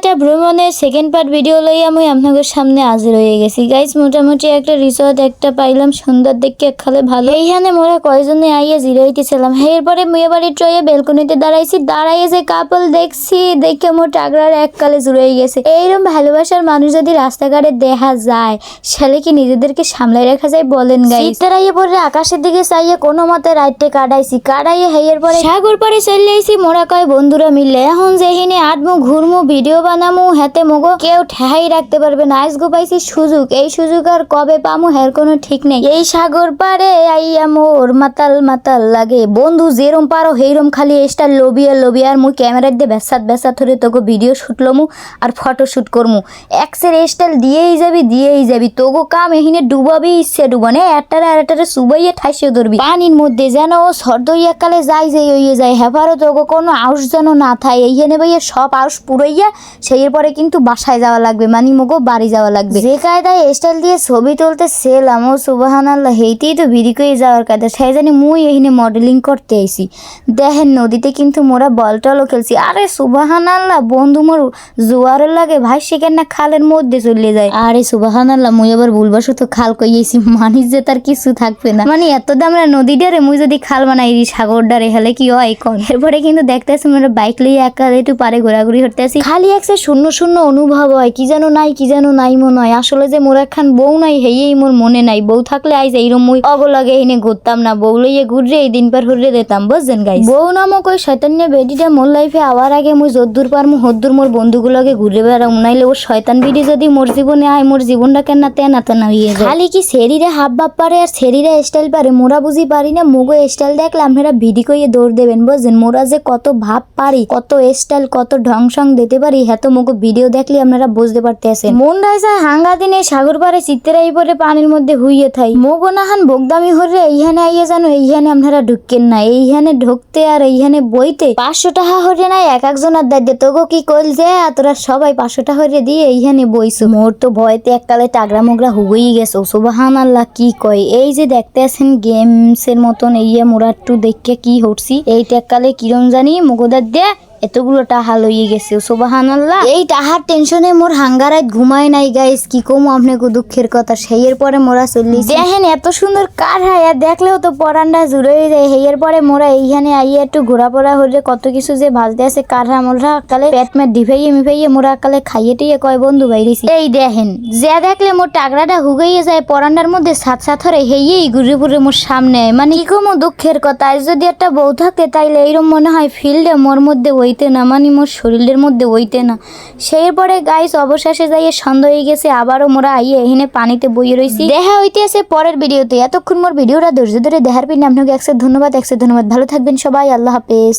কুয়াকাটা ভ্রমণের second part video লইয়া আমি আপনাদের সামনে হাজির হয়ে গেছি গাইস। মোটামুটি একটা রিসর্ট একটা পাইলাম সুন্দর দেখে খালে ভালো। এইখানে মোরা কয়জনে আইয়া জিরাইতেছিলাম। এরপরে মেয়ে বাড়ির ট্রয়ে বেলকনিতে দাঁড়াইয়ে যে কাপল দেখছি দেখে মোর টাগরার এককালে জুড়াই গেছে। এইরকম ভালোবাসার মানুষ যদি রাস্তাঘাটে দেখা যায় সেলে কি নিজেদেরকে সামলাই রাখা যায় বলেন গাইস। তারাইয়ে পরে আকাশের দিকে চাইয়ে কোনো মতে রাইটে কাটাইয়ে হেয়ের পরে সাগর পাড়ে চলে আইছি মোরা কয় বন্ধুরা মিলে। এখন যেহিনে আটমু ঘুরমু ভিডিও বানামু হাতে মগো কেউ ঠেহাই রাখতে পারবে না। আজ গো পাইছি সুযোগ, এই সুযোগ আর কবে পামু হের কোনো ঠিক নেই। এই সাগর পাড়ে আইয়া মোর মাতাল মাতাল লাগে। বন্ধু যেরম পারো হেইরম খালি এস্টার লবিয়া আর মুই ক্যামেরা দিয়ে বেসাত ধরে তোকে ভিডিও শুট লমু আর ফটো শুট করমু। এক্সের স্টাইল দিয়েই যাবি তোগো কাম এহিনে ডুবাবি ইচ্ছে ডুবানে একটারে সুবাইয়ে ঠাইসে ধরবি পানির মধ্যে যেন ও সর্দইয়া কালে যায় হেপারও তোগো কোনো আউশ যেন না থাই। এইখানে ভাইয়া সব আউশ পুরাইয়া সেই পরে কিন্তু বাসায় যাওয়া লাগবে, মানে মগো বাড়ি যাওয়া লাগবে। যে কায়দায় স্টাইল দিয়ে ছবি তুলতে ছিলাম ও সুবহানাল্লাহ, হেইতেই তো ভিডিকই যাওয়ার কায়দা। সেই জানি মুই এখানে মডেলিং করতে আইছি। দেখেন নদীতে কিন্তু মোরা বল টলও খেলছি। আরে সুবহানাল্লাহ বন্ধু মোর জোয়ারও লাগে ভাই সেখানে না খালের মধ্যে চলে যায়। আরে সুবহানাল্লাহ মুই আবার ভুলবশত খাল কইয়েছি, মানিস যে তার কিছু থাকবে না। মানে এত দামরা নদী ডারে মুই যদি খাল বানাই সাগর ডারে হলে কি হয় কন। এরপরে কিন্তু দেখতেছি মোরা বাইক লিয়ে একা একটু পারে ঘোরাঘুরি করতে আসি। খালি একটা শূন্য অনুভব হয়, কি যেন নাই মনে হয়। আসলে যে মোর একখান বউ নাই হেয়েই মোর মনে নাই। বউ থাকলে আইজ এইরম মুই অগলাগে এনে ঘুরতাম না, বউ লইয়ে ঘুরে এই দিন পার হরে দিতাম বুঝছেন গাইস। বউ নামক ওই শয়তান্য বেডিটা মোর লাইফে আওয়ার আগে মুই যদ্দূর পারমু হদ্দূর মোর বন্ধুগুলোকে ঘুরে বেড়াম। নাইলে ও শয়তান বিডি যদি মোর জীবনে আয় মোর জীবনটা কেন তেনা হইয়ে যায়। খালি কি শরীরে হাব ভাব পারে আর শরীরে স্টাইল পারে, মোরা বুঝি পারি না। মুগো স্টাইল দেখলে আপনারা ভিডি কইয়ে দৌড় দেবেন বুঝছেন। মোরা যে কত ভাব পারি, কত স্টাইল, কত ঢং সং দিতে পারি হ্যাঁ মুগো ভিডিও দেখলে আপনারা বুঝতে পারতেছেন। মন রাইসা হাঙ্গা দিনে সাগর পারে চিত্তেরাই পরে পানির মধ্যে হুইয়ে থাই। মোগো নাহান বোগদামি হরে এইখানে আইয়ে জানো এইখানে আপনারা ঢুকেন না। এইখানে ঢুকতে আর এইখানে বইতে 500 টাকা হরে নাই এক একজনের দায়িত্ব। তোগো কি কইল যে তোরা সবাই 500 টাকা হরে দিয়ে এইখানে বইছো। মোর তো ভয়তে এককালে টাগরা মোগরা হুগেই গেছো। সুবহানাল্লাহ কি কয়। এই যে দেখতে আছেন গেমসের মতন এইয়া মোরা একটু দেখে কি হচ্ছি। এইটা এককালে কিরম জানি মোগোদার দিয়ে এতগুলো টাহা লইয়ে গেছে। সুবহানাল্লাহ এই টাহার টেনশনে মোর হাঙ্গারাত ঘুমায় নাই গাইস। কি কমু আপনাকে দুঃখের কথা। সেইয়ের পরে মোরা চললিছি। দেখেন এত সুন্দর কার হায়া দেখলেও তো পরান্ডা জুড়ে যায়। হেয়ের পরে মোরা এইখানে আইয়া একটু ঘোরাপড়া হলে কত কিছু যে ভাজতে আছে কারহা মোরা কালে পেট মেট ডিফাইয়ে মোরা কালে খাইয়ে টিয়ে কয় বন্ধু বাইরেছি। এই দেখেন যে দেখলে মোর টাগরাটা হুগাইয়ে যায় পরান্ডার মধ্যে সাত হরে হেয়েই ঘুরে ঘুরে মোর সামনে। মানে কি কমু দুঃখের কথা। আজ যদি একটা বউ থাকে তাইলে এইরকম মনে হয় ফিল্ডে মোর মধ্যে না, মানে মোর শরীরের মধ্যে ওইতে না। সেই পরে গাইস অবশেষে যাইয়ে সন্ধ্যা হয়ে গেছে। আবারও মোরা আইয়ে এখানে পানিতে বইয়ে রয়েছি। দেখা হইতে আছে পরের ভিডিওতে। এতক্ষণ মোর ভিডিওটা ধৈর্য ধরে দেখার পিন আপনাকে একসাথে ধন্যবাদ। ভালো থাকবেন সবাই, আল্লাহ হাফেজ।